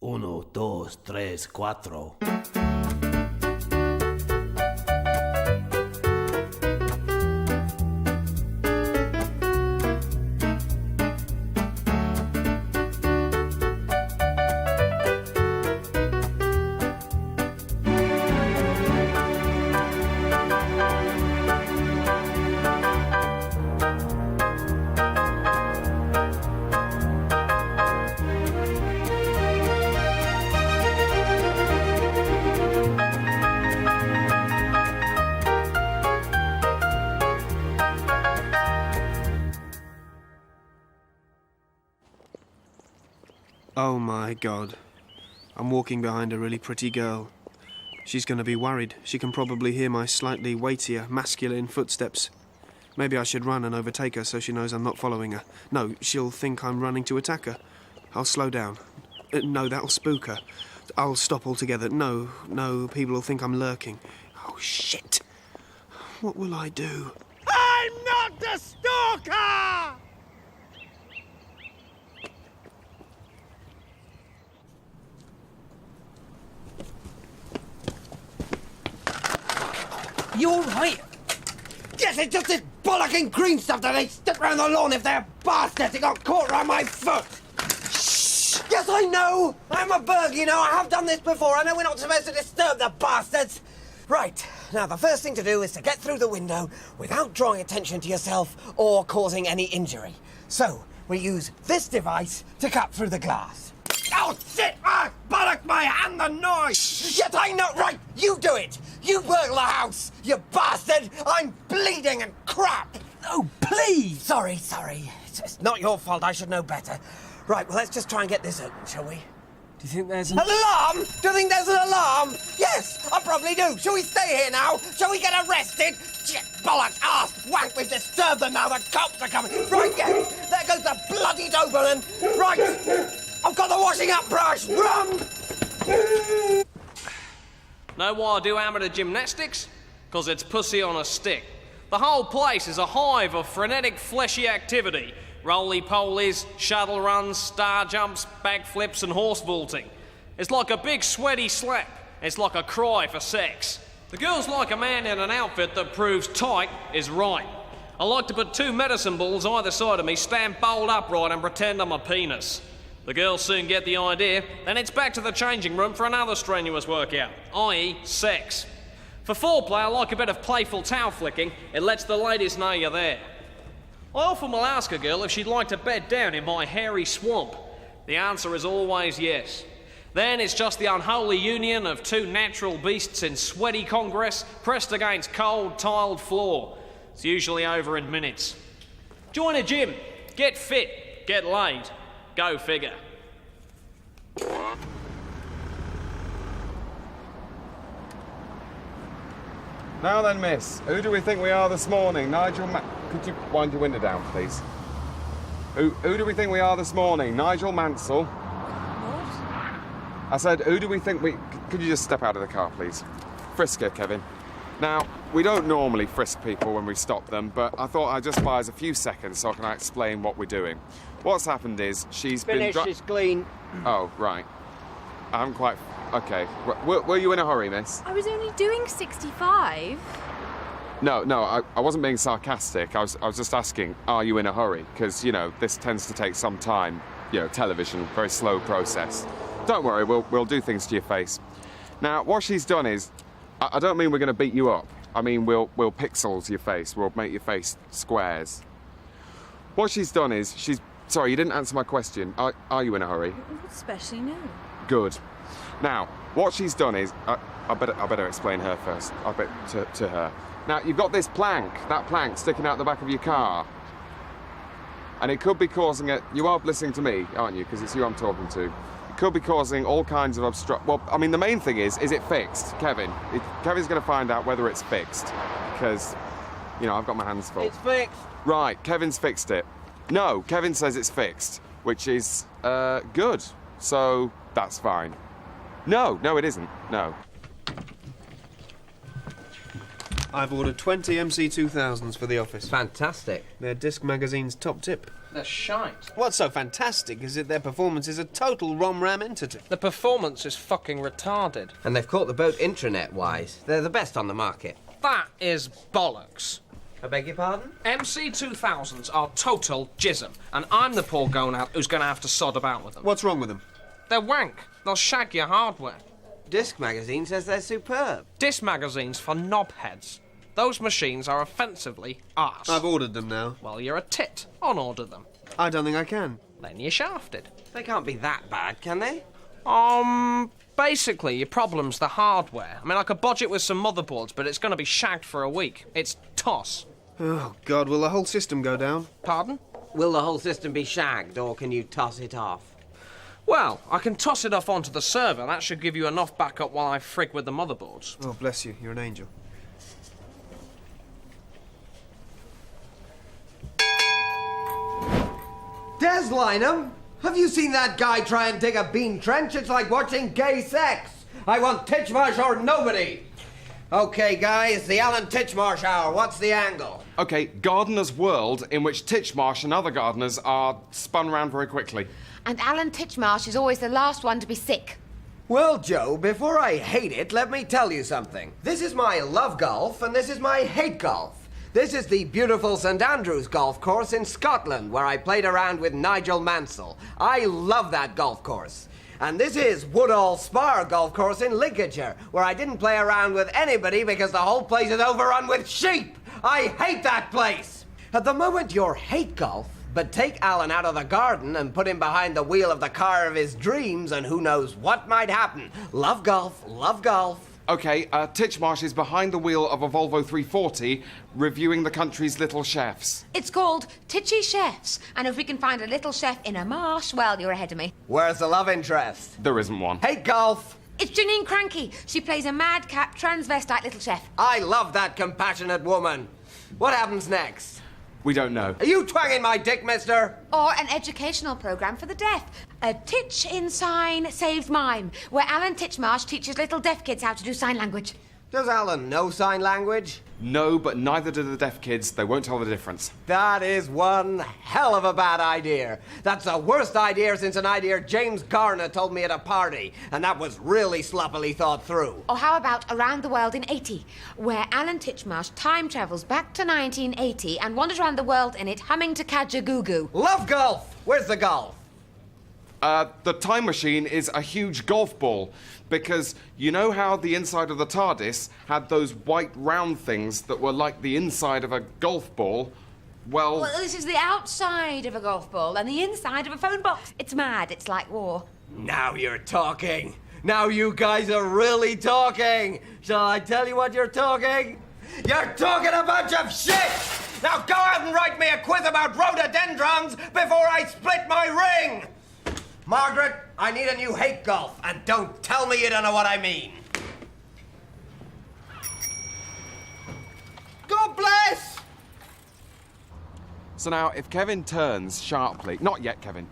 Uno, dos, tres, cuatro. Oh my God. I'm walking behind a really pretty girl. She's going to be worried. She can probably hear my slightly weightier, masculine footsteps. Maybe I should run and overtake her so she knows I'm not following her. No, she'll think I'm running to attack her. I'll slow down. No, that'll spook her. I'll stop altogether. No, people will think I'm lurking. Oh, shit. What will I do? I'm not the stalker! You all right? Yes, it's just this bollocking green stuff that they stick round the lawn if they're bastards. It got caught round my foot. Shh! Yes, I know. I'm a burglar, you know. I have done this before. I know we're not supposed to disturb the bastards. Right. Now, the first thing to do is to get through the window without drawing attention to yourself or causing any injury. So, we use this device to cut through the glass. Oh, shit! Ah, bollock my hand, the noise! Yes, I know. Right, you do it. You burgle the house, you bastard! I'm bleeding and crap! Oh, please! Sorry. It's not your fault. I should know better. Right, well, let's just try and get this open, shall we? Do you think there's an... Alarm? Do you think there's an alarm? Yes, I probably do. Shall we stay here now? Shall we get arrested? Shit, bollocks, arse, wank, we've disturbed them now. The cops are coming. Right, yeah, there goes the bloody Doberman. Right, I've got the washing up brush. Run! Know why I do amateur gymnastics? 'Cause it's pussy on a stick. The whole place is a hive of frenetic, fleshy activity. Roly-polies, shuttle runs, star jumps, backflips and horse vaulting. It's like a big sweaty slap. It's like a cry for sex. The girls like a man in an outfit that proves tight is right. I like to put two medicine balls either side of me, stand bolt upright and pretend I'm a penis. The girls soon get the idea, then it's back to the changing room for another strenuous workout, i.e. sex. For foreplay, I like a bit of playful towel flicking. It lets the ladies know you're there. I often will ask a girl if she'd like to bed down in my hairy swamp. The answer is always yes. Then it's just the unholy union of two natural beasts in sweaty congress pressed against cold, tiled floor. It's usually over in minutes. Join a gym, get fit, get laid. Go figure. Now then, miss, who do we think we are this morning? Could you wind your window down, please? Who do we think we are this morning? Nigel Mansell? What? I said, who do we think we... Could you just step out of the car, please? Frisk her, Kevin. Now, we don't normally frisk people when we stop them, but I thought I'd just buy us a few seconds so I can explain what we're doing. What's happened is she's Finish been... is clean. Oh, right. I haven't quite... OK. Were you in a hurry, miss? I was only doing 65. No, I wasn't being sarcastic. I was just asking, are you in a hurry? Because, you know, this tends to take some time. You know, television, very slow process. Don't worry, we'll do things to your face. Now, what she's done is... I don't mean we're going to beat you up. I mean, we'll pixels your face. We'll make your face squares. What she's done is she's... Sorry, you didn't answer my question. Are you in a hurry? Especially now. Good. Now, what she's done is... I better explain her first. I bet to her. Now, you've got this plank, that plank sticking out the back of your car. And it could be causing it... You are listening to me, aren't you? Because it's you I'm talking to. It could be causing all kinds of Well, I mean, the main thing is it fixed? Kevin. Kevin's going to find out whether it's fixed. Because, you know, I've got my hands full. It's fixed. Right, Kevin's fixed it. No, Kevin says it's fixed, which is, good. So, that's fine. No, it isn't. No. I've ordered 20 MC2000s for the office. Fantastic. They're Disc Magazine's top tip. They're shite. What's so fantastic is that their performance is a total rom-ram entity. The performance is fucking retarded. And they've caught the boat intranet-wise. They're the best on the market. That is bollocks. I beg your pardon? MC2000s are total jism, and I'm the poor gonad who's going to have to sod about with them. What's wrong with them? They're wank. They'll shag your hardware. Disc Magazine says they're superb. Disc magazines for knobheads. Those machines are offensively arse. I've ordered them now. Well, you're a tit. On-order them. I don't think I can. Then you're shafted. They can't be that bad, can they? Basically, your problem's the hardware. I mean, I could budget with some motherboards, but it's going to be shagged for a week. It's toss. Oh, God, will the whole system go down? Pardon? Will the whole system be shagged, or can you toss it off? Well, I can toss it off onto the server. That should give you enough backup while I frig with the motherboards. Oh, bless you. You're an angel. Des Lynham, have you seen that guy try and dig a bean trench? It's like watching gay sex. I want Titchmarsh or nobody. Okay, guys, the Alan Titchmarsh hour. What's the angle? Okay, Gardener's World, in which Titchmarsh and other gardeners are spun round very quickly. And Alan Titchmarsh is always the last one to be sick. Well, Joe, before I hate it, let me tell you something. This is my love golf, and this is my hate golf. This is the beautiful St Andrews golf course in Scotland, where I played around with Nigel Mansell. I love that golf course. And this is Woodall Spar golf course in Lincolnshire, where I didn't play around with anybody because the whole place is overrun with sheep. I hate that place. At the moment, you're hate golf. But take Alan out of the garden and put him behind the wheel of the car of his dreams, and who knows what might happen. Love golf, love golf. Okay, Titchmarsh is behind the wheel of a Volvo 340, reviewing the country's little chefs. It's called Titchy Chefs, and if we can find a little chef in a marsh, well, you're ahead of me. Where's the love interest? There isn't one. Hate golf. It's Janine Cranky. She plays a madcap transvestite little chef. I love that compassionate woman. What happens next? We don't know. Are you twanging my dick, mister? Or an educational programme for the deaf. A Titch in Sign Saves Mime, where Alan Titchmarsh teaches little deaf kids how to do sign language. Does Alan know sign language? No, but neither do the deaf kids. They won't tell the difference. That is one hell of a bad idea. That's the worst idea since an idea James Garner told me at a party, and that was really sloppily thought through. Or how about Around the World in 80, where Alan Titchmarsh time travels back to 1980 and wanders around the world in it humming to Kajagoogoo. Love golf! Where's the golf? The time machine is a huge golf ball, because you know how the inside of the TARDIS had those white round things that were like the inside of a golf ball? Well, This is the outside of a golf ball and the inside of a phone box. It's mad. It's like war. Now you're talking. Now you guys are really talking. Shall I tell you what you're talking? You're talking a bunch of shit! Now go out and write me a quiz about rhododendrons before I split my ring! Margaret, I need a new hate golf, and don't tell me you don't know what I mean. God bless! so now if Kevin turns sharply... Not yet, Kevin.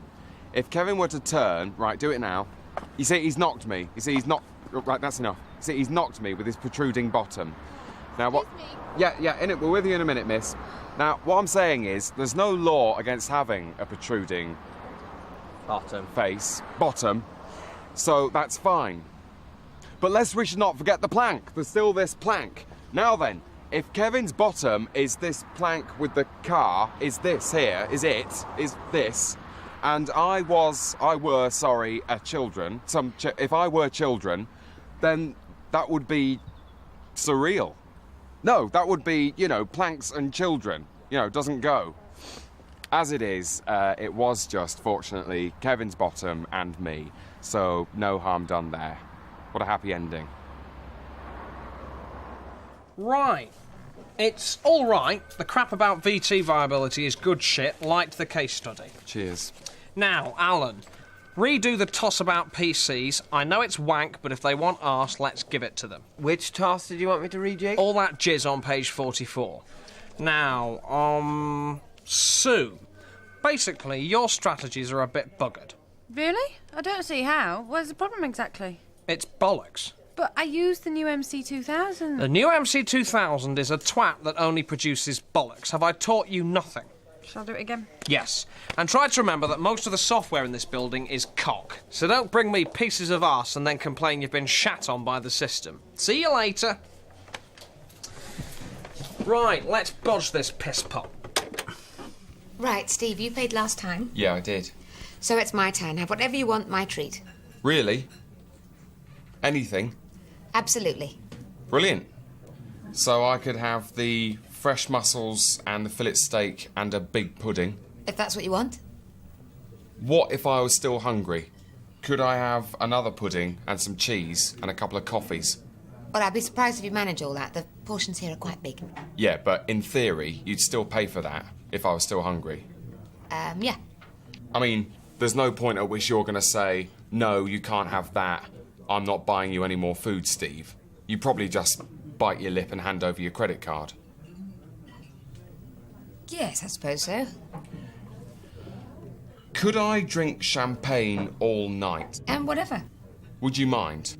If Kevin were to turn... Right, do it now. You see, he's knocked me. You see, he's not... Right, that's enough. You see, he's knocked me with his protruding bottom. Now, what... Yeah, in it. We're with you in a minute, miss. Now, what I'm saying is, there's no law against having a protruding... Bottom. So that's fine. But lest we should not forget the plank. There's still this plank. Now then, if Kevin's bottom is this plank with the car, is this, and if I were children, then that would be surreal. No, that would be, planks and children. Doesn't go. As it is, it was just, fortunately, Kevin's bottom and me. So, no harm done there. What a happy ending. Right. It's all right. The crap about VT viability is good shit. Liked the case study. Cheers. Now, Alan, redo the toss about PCs. I know it's wank, but if they want arse, let's give it to them. Which toss did you want me to rejig? All that jizz on page 44. Now, Sue, basically, your strategies are a bit buggered. Really? I don't see how. Where's the problem exactly? It's bollocks. But I used the new MC2000. The new MC2000 is a twat that only produces bollocks. Have I taught you nothing? Shall I do it again? Yes. And try to remember that most of the software in this building is cock. So don't bring me pieces of arse and then complain you've been shat on by the system. See you later. Right, let's bodge this piss pot. Right, Steve, you paid last time. Yeah, I did. So it's my turn. Have whatever you want, my treat. Really? Anything? Absolutely. Brilliant. So I could have the fresh mussels and the fillet steak and a big pudding. If that's what you want. What if I was still hungry? Could I have another pudding and some cheese and a couple of coffees? Well, I'd be surprised if you manage all that. The portions here are quite big. Yeah, but in theory, you'd still pay for that if I was still hungry. Yeah. I mean, there's no point at which you're going to say, no, you can't have that. I'm not buying you any more food, Steve. You probably just bite your lip and hand over your credit card. Yes, I suppose so. Could I drink champagne all night? And whatever. Would you mind?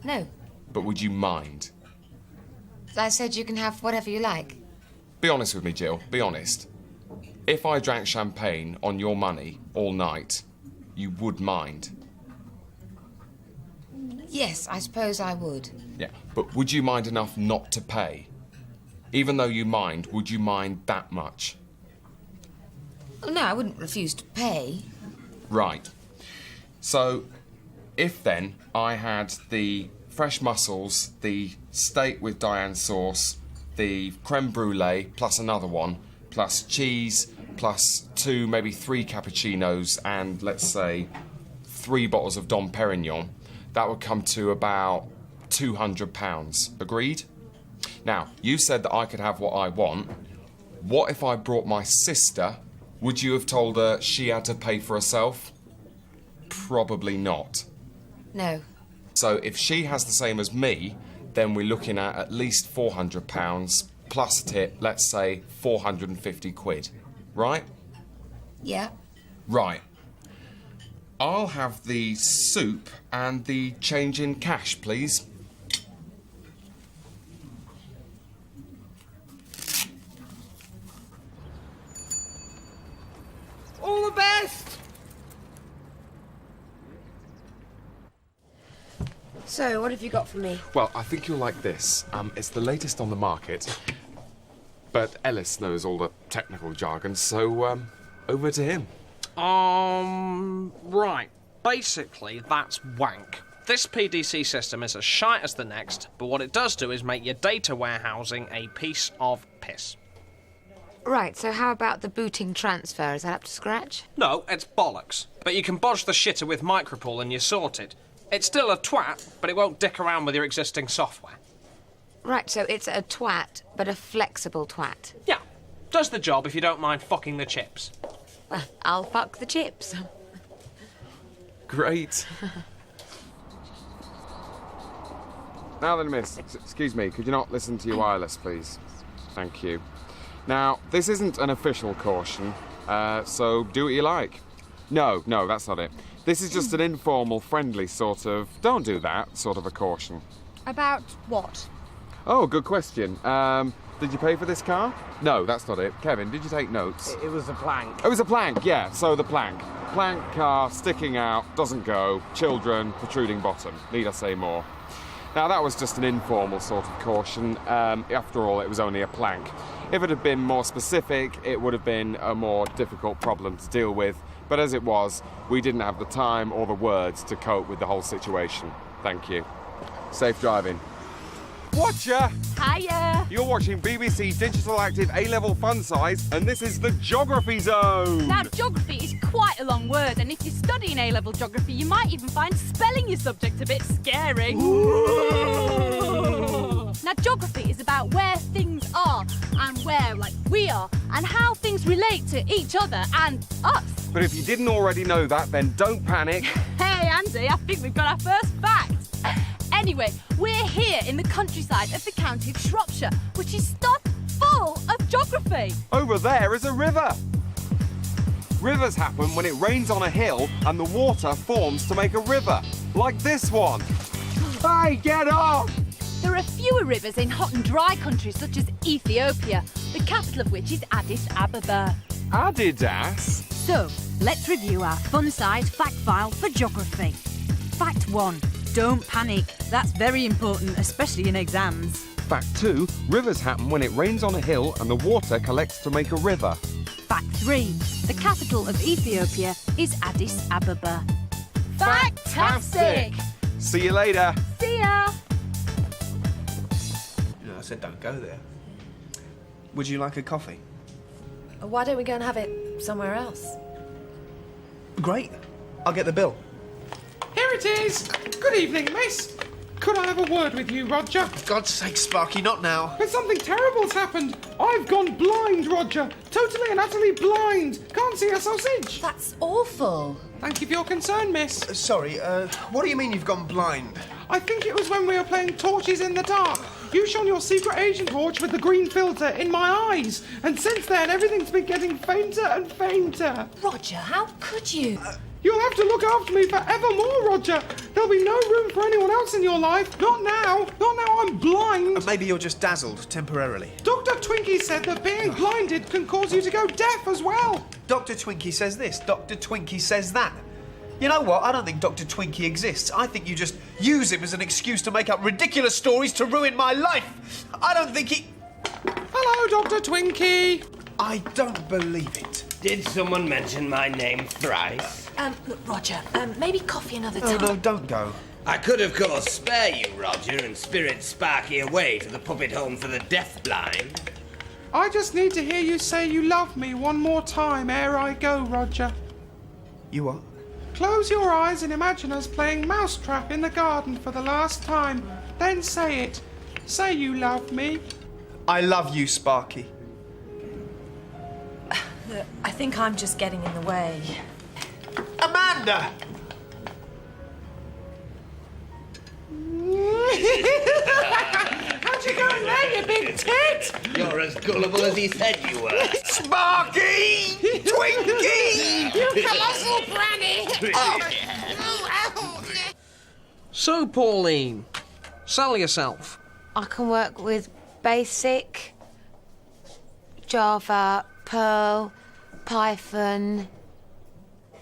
No. But would you mind? I said you can have whatever you like. Be honest with me, Jill. Be honest. If I drank champagne on your money all night, you would mind? Yes, I suppose I would. Yeah. But would you mind enough not to pay? Even though you mind, would you mind that much? Oh, no, I wouldn't refuse to pay. Right. So, if then I had the fresh mussels, the steak with Diane sauce, the creme brulee, plus another one, plus cheese, plus 2, maybe 3 cappuccinos, and let's say 3 bottles of Dom Perignon, that would come to about £200. Agreed? Now, you said that I could have what I want. What if I brought my sister? Would you have told her she had to pay for herself? Probably not. No. So if she has the same as me, then we're looking at least £400 plus a tip, let's say 450 quid. Right? Yeah. Right. I'll have the soup and the change in cash, please. All the best! So, what have you got for me? Well, I think you'll like this. It's the latest on the market. But Ellis knows all the technical jargon, so, over to him. Right. Basically, that's wank. This PDC system is as shite as the next, but what it does do is make your data warehousing a piece of piss. Right, so how about the booting transfer? Is that up to scratch? No, it's bollocks. But you can bodge the shitter with Micropool and you're sorted. It's still a twat, but it won't dick around with your existing software. Right, so it's a twat, but a flexible twat. Yeah. Does the job if you don't mind fucking the chips. Well, I'll fuck the chips. Great. Now then, miss, excuse me, could you not listen to your wireless, please? Thank you. Now, this isn't an official caution, so do what you like. No, that's not it. This is just an informal, friendly sort of, don't do that, sort of a caution. About what? Oh, good question. Did you pay for this car? No, that's not it. Kevin, did you take notes? It was a plank. It was a plank, yeah, so the plank. Plank car, sticking out, doesn't go, children, protruding bottom. Need I say more? Now, that was just an informal sort of caution. After all, it was only a plank. If it had been more specific, it would have been a more difficult problem to deal with. But as it was, we didn't have the time or the words to cope with the whole situation. Thank you. Safe driving. Watcha! Hiya! You're watching BBC Digital Active A-Level Fun Size, and this is the Geography Zone! Now, geography is quite a long word, and if you're studying A-level geography, you might even find spelling your subject a bit scary. Now, geography is about where things are, and where, like, we are, and how things relate to each other and us. But if you didn't already know that, then don't panic. Hey, Andy, I think we've got our first fact. Anyway, we're here in the countryside of the county of Shropshire, which is stuffed full of geography. Over there is a river. Rivers happen when it rains on a hill and the water forms to make a river, like this one. Hey, get off! There are fewer rivers in hot and dry countries such as Ethiopia, the capital of which is Addis Ababa. Adidas? So, let's review our fun-sized fact file for geography. Fact 1. Don't panic. That's very important, especially in exams. Fact 2, rivers happen when it rains on a hill and the water collects to make a river. Fact 3. The capital of Ethiopia is Addis Ababa. Fantastic! See you later. See ya! I said don't go there. Would you like a coffee? Why don't we go and have it somewhere else? Great. I'll get the bill. Here it is. Good evening, miss. Could I have a word with you, Roger? For God's sake, Sparky, not now. But something terrible's happened. I've gone blind, Roger. Totally and utterly blind. Can't see a sausage. That's awful. Thank you for your concern, miss. Sorry, what do you mean you've gone blind? I think it was when we were playing Torches in the Dark. You shone your secret agent torch with the green filter in my eyes. And since then, everything's been getting fainter and fainter. Roger, how could you? You'll have to look after me forevermore, Roger. There'll be no room for anyone else in your life. Not now. Not now I'm blind. Maybe you're just dazzled temporarily. Dr. Twinkie said that being blinded can cause you to go deaf as well. Dr. Twinkie says this, Dr. Twinkie says that. You know what? I don't think Dr. Twinkie exists. I think you just use him as an excuse to make up ridiculous stories to ruin my life. I don't think he... Hello, Dr. Twinkie. I don't believe it. Did someone mention my name thrice? Look, Roger, maybe coffee another Oh, time. no, don't go. I could, of course, spare you, Roger, and spirit Sparky away to the puppet home for the deafblind. I just need to hear you say you love me one more time ere I go, Roger. You what? Close your eyes and imagine us playing Mousetrap in the garden for the last time. Then say it. Say you love me. I love you, Sparky. Look, I think I'm just getting in the way. Amanda! How'd you go there, you big tit? You're as gullible as he said you were. Sparky! Twinkie! You colossal granny! So, Pauline, sell yourself. I can work with Basic, Java, Perl, Python,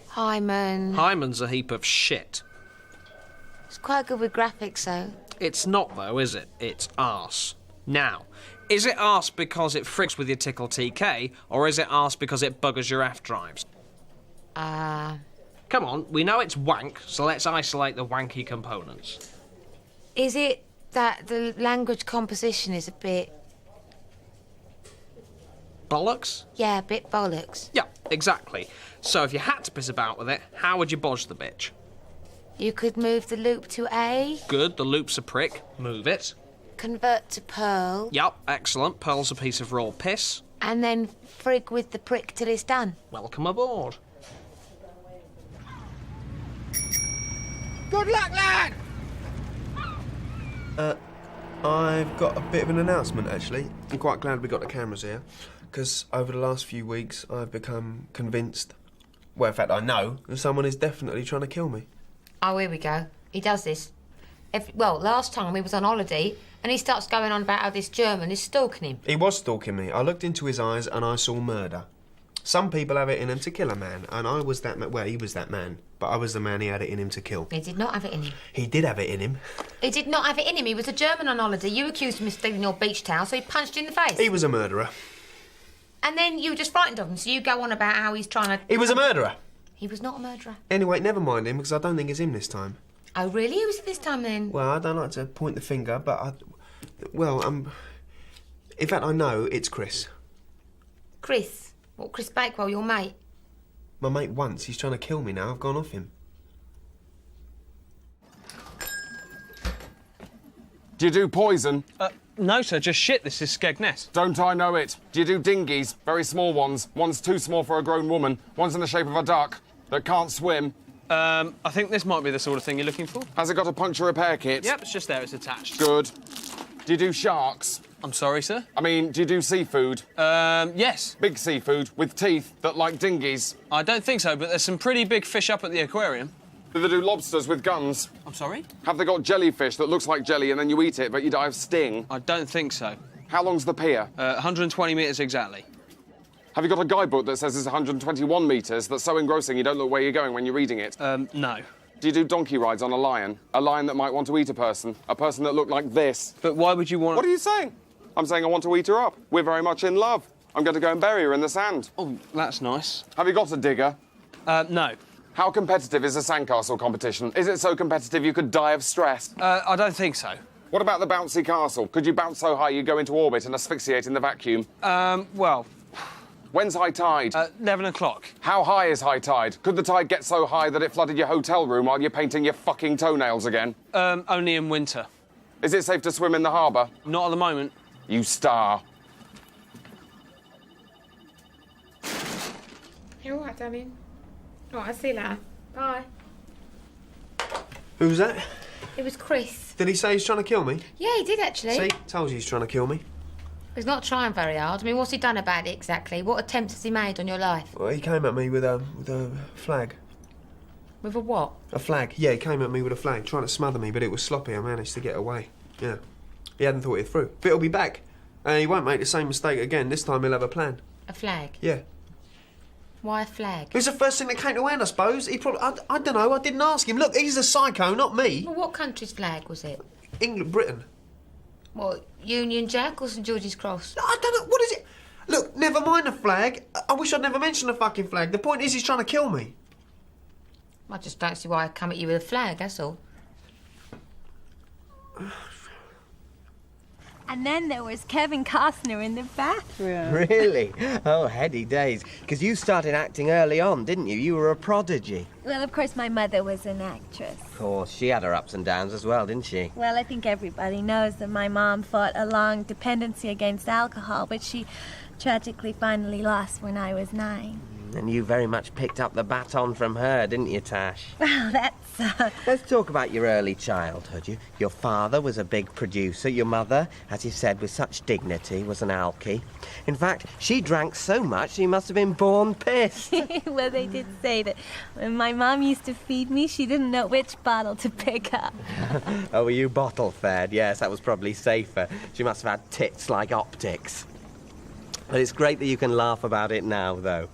Hyman. Hyman's a heap of shit. It's quite good with graphics, though. It's not, though, is it? It's arse. Now, is it arse because it fricks with your Tickle TK, or is it arse because it buggers your F drives? Come on, we know it's wank, so let's isolate the wanky components. Is it that the language composition is a bit... Bollocks? Yeah, a bit bollocks. Yeah, exactly. So if you had to piss about with it, how would you bodge the bitch? You could move the loop to A, Good, the loop's a prick. Move it. convert to Perl, Yup, excellent. Pearl's a piece of raw piss. and then frig with the prick till it's done. Welcome aboard. Good luck, lad! I've got a bit of an announcement, actually. I'm quite glad we got the cameras here, because over the last few weeks I've become convinced, well, in fact, I know, that someone is definitely trying to kill me. Oh, here we go. He does this. Well, last time he was on holiday, and he starts going on about how this German is stalking him. He was stalking me. I looked into his eyes and I saw murder. Some people have it in them to kill a man, and I was that man. Well, he was that man, but I was the man he had it in him to kill. He did not have it in him. He did have it in him. He did not have it in him. He was a German on holiday. You accused him of stealing your beach towel, so he punched you in the face. He was a murderer. And then you were just frightened of him, so you go on about how he's trying to... He was a murderer. He was not a murderer. Anyway, never mind him, because I don't think it's him this time. Oh, really? Who was it this time, then? Well, I don't like to point the finger, but in fact, I know it's Chris. Chris. What, Chris Bakewell, your mate? My mate once. He's trying to kill me now. I've gone off him. Do you do poison? No, sir, just shit. This is Skegness. Don't I know it? Do you do dinghies? Very small ones. One's too small for a grown woman. One's in the shape of a duck that can't swim. I think this might be the sort of thing you're looking for. Has it got a puncture repair kit? Yep, it's just there. It's attached. Good. Do you do sharks? I'm sorry, sir? I mean, do you do seafood? Yes. Big seafood with teeth that like dinghies? I don't think so, but there's some pretty big fish up at the aquarium. Do they do lobsters with guns? I'm sorry? Have they got jellyfish that looks like jelly and then you eat it, but you die of sting? I don't think so. How long's the pier? 120 metres exactly. Have you got a guidebook that says it's 121 metres that's so engrossing you don't look where you're going when you're reading it? No. Do you do donkey rides on a lion? A lion that might want to eat a person? A person that looked like this? But why would you want... What are you saying? I'm saying I want to eat her up. We're very much in love. I'm going to go and bury her in the sand. Oh, that's nice. Have you got a digger? No. How competitive is a sandcastle competition? Is it so competitive you could die of stress? I don't think so. What about the bouncy castle? Could you bounce so high you go into orbit and asphyxiate in the vacuum? Well... When's high tide? 11 o'clock. How high is high tide? Could the tide get so high that it flooded your hotel room while you're painting your fucking toenails again? Only in winter. Is it safe to swim in the harbour? Not at the moment. You star. You're all right, darling. All right, I'll see you later. Bye. Who's that? It was Chris. Did he say he's trying to kill me? Yeah, he did actually. See? Told you he's trying to kill me. He's not trying very hard. I mean, what's he done about it exactly? What attempts has he made on your life? Well, he came at me with a flag. With a what? A flag. Yeah, he came at me with a flag, trying to smother me, but it was sloppy. I managed to get away. Yeah. He hadn't thought it through. But he'll be back. And he won't make the same mistake again. This time he'll have a plan. A flag? Yeah. Why a flag? It was the first thing that came to mind, I suppose. He probably... I don't know. I didn't ask him. Look, he's a psycho, not me. Well, what country's flag was it? England, Britain. What, Union Jack or St George's Cross? I don't know. What is it? Look, never mind the flag. I wish I'd never mentioned the fucking flag. The point is he's trying to kill me. I just don't see why I'd come at you with a flag, that's all. And then there was Kevin Costner in the bathroom. Really? Oh, heady days. Because you started acting early on, didn't you? You were a prodigy. Well, of course, my mother was an actress. Of course, she had her ups and downs as well, didn't she? Well, I think everybody knows that my mom fought a long dependency against alcohol, but she tragically finally lost when I was 9. And you very much picked up the baton from her, didn't you, Tash? Well, that's... Let's talk about your early childhood. Your father was a big producer. Your mother, as you said, with such dignity, was an alkie. In fact, she drank so much she must have been born pissed. Well, they did say that when my mom used to feed me, she didn't know which bottle to pick up. Oh, were you bottle fed? Yes, that was probably safer. She must have had tits like optics. But it's great that you can laugh about it now, though.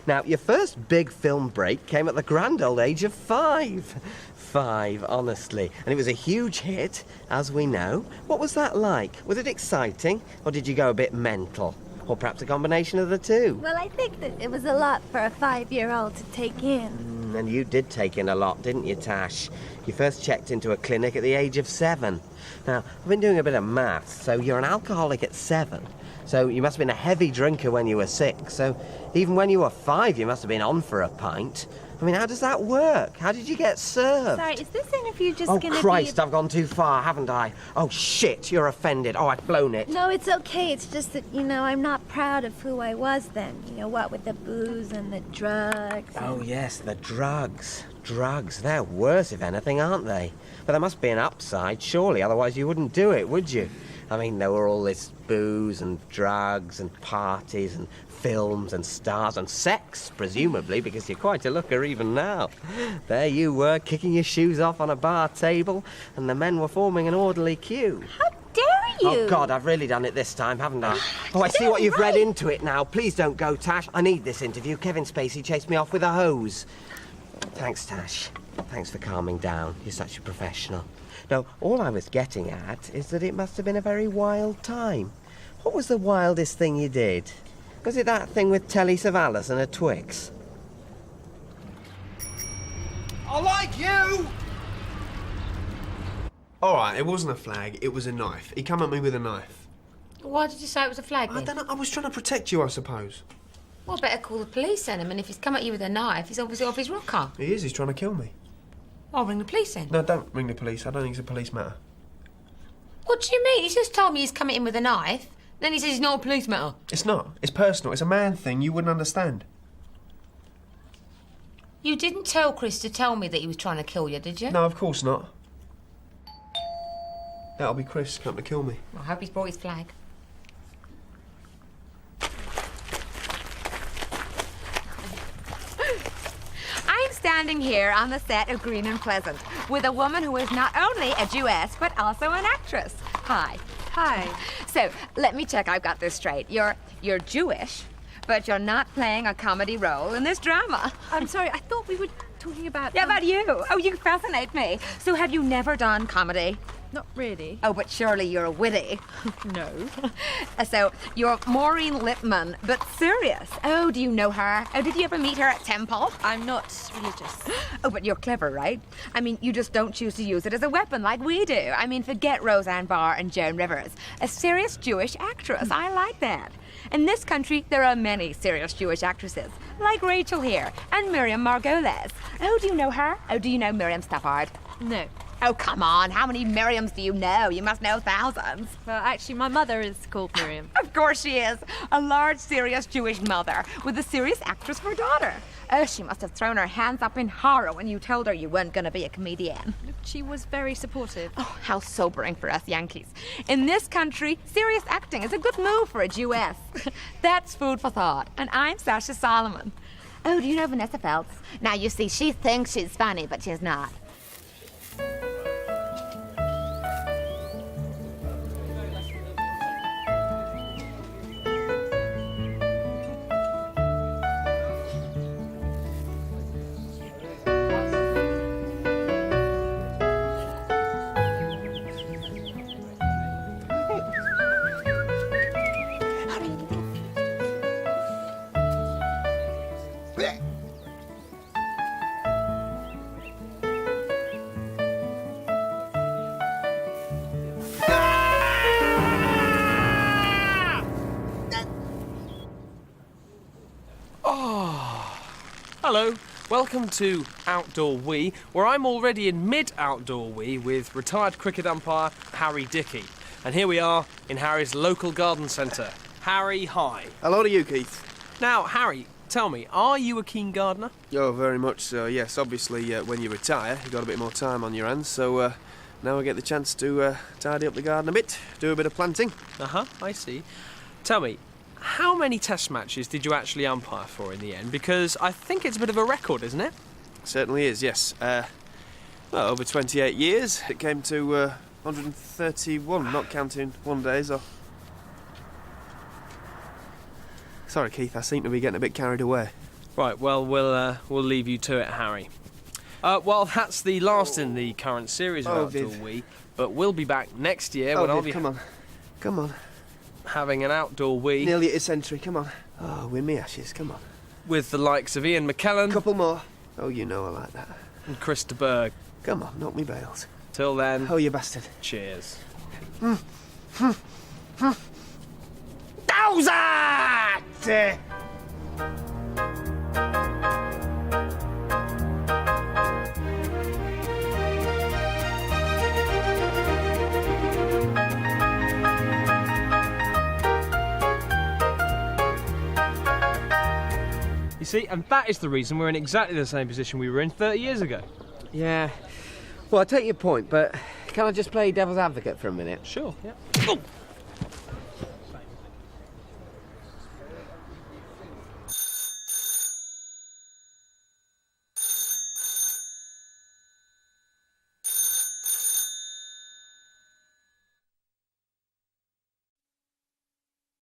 Now, your first big film break came at the grand old age of 5. 5, honestly. And it was a huge hit, as we know. What was that like? Was it exciting, or did you go a bit mental? Or perhaps a combination of the two? Well, I think that it was a lot for a 5-year-old to take in. And you did take in a lot, didn't you, Tash? You first checked into a clinic at the age of 7. Now, I've been doing a bit of maths, so you're an alcoholic at 7. So you must have been a heavy drinker when you were 6. So even when you were 5, you must have been on for a pint. I mean, how does that work? How did you get served? Sorry, is this interview just Oh, gonna Christ, be... I've gone too far, haven't I? Oh, shit, you're offended. Oh, I've blown it. No, it's okay. It's just that, I'm not proud of who I was then. What with the booze and the drugs. Oh, yes, the drugs. Drugs, they're worse, if anything, aren't they? But there must be an upside, surely, otherwise you wouldn't do it, would you? I mean, there were all this booze and drugs and parties and films and stars and sex, presumably, because you're quite a looker even now. There you were, kicking your shoes off on a bar table, and the men were forming an orderly queue. How dare you? Oh, God, I've really done it this time, haven't I? Oh, I see what you've read into it now. Please don't go, Tash. I need this interview. Kevin Spacey chased me off with a hose. Thanks, Tash. Thanks for calming down. You're such a professional. No, all I was getting at is that it must have been a very wild time. What was the wildest thing you did? Was it that thing with Telly Savalas and a Twix? I like you! All right, it wasn't a flag, it was a knife. He came at me with a knife. Why did you say it was a flag then? I don't know, I was trying to protect you, I suppose. Well, better call the police then. I mean, if he's come at you with a knife, he's obviously off his rocker. He is, he's trying to kill me. I'll ring the police then. No, don't ring the police. I don't think it's a police matter. What do you mean? He's just told me he's come at him with a knife. Then he says it's not a police matter. It's not. It's personal. It's a man thing. You wouldn't understand. You didn't tell Chris to tell me that he was trying to kill you, did you? No, of course not. That'll be Chris come to kill me. I hope he's brought his flag. standing here on the set of Green and Pleasant with a woman who is not only a Jewess, but also an actress. Hi. Hi. So, let me check I've got this straight. You're Jewish, but you're not playing a comedy role in this drama. I'm sorry, I thought we were talking about... Yeah, about you. Oh, you fascinate me. So have you never done comedy? Not really. Oh, but surely you're witty. No. So you're Maureen Lipman, but serious. Oh, do you know her? Oh, did you ever meet her at Temple? I'm not religious. Oh, but you're clever, right? I mean, you just don't choose to use it as a weapon like we do. I mean, forget Roseanne Barr and Joan Rivers. A serious Jewish actress. I like that. In this country, there are many serious Jewish actresses, like Rachel here and Miriam Margolyes. Oh, do you know her? Oh, do you know Miriam Stafford? No. Oh, come on. How many Miriams do you know? You must know thousands. Well, actually, my mother is called Miriam. Of course she is. A large, serious Jewish mother with a serious actress for daughter. Oh, she must have thrown her hands up in horror when you told her you weren't going to be a comedian. She was very supportive. Oh, how sobering for us Yankees. In this country, serious acting is a good move for a Jewess. That's food for thought. And I'm Sasha Solomon. Oh, do you know Vanessa Feltz? Now, you see, she thinks she's funny, but she's not. Hello, welcome to Outdoor Wee, where I'm already in mid-outdoor wee with retired cricket umpire Harry Dickey. And here we are in Harry's local garden centre. Harry, hi. Hello to you, Keith. Now, Harry, tell me, are you a keen gardener? Oh, very much so, yes. Obviously, when you retire, you've got a bit more time on your hands, so now I get the chance to tidy up the garden a bit, do a bit of planting. Uh-huh, I see. Tell me, how many test matches did you actually umpire for in the end? Because I think it's a bit of a record, isn't it? Certainly is, yes. Well, over 28 years. It came to 131, not counting one days off. Sorry, Keith, I seem to be getting a bit carried away. Right, well, we'll leave you to it, Harry. Well, that's the last in the current series of Outdoor Viv. Wee, but we'll be back next year when Viv, I'll be come on. having an Outdoor Wee Nearly at a century, come on. Oh, win me ashes, come on. with the likes of Ian McKellen Couple more. Oh, you know I like that. and Chris de Burgh. Come on, knock me bails. Till then, Oh, you bastard. cheers. Dowsat! You see, and that is the reason we're in exactly the same position we were in 30 years ago. Yeah. Well, I take your point, but can I just play devil's advocate for a minute? Sure, yeah.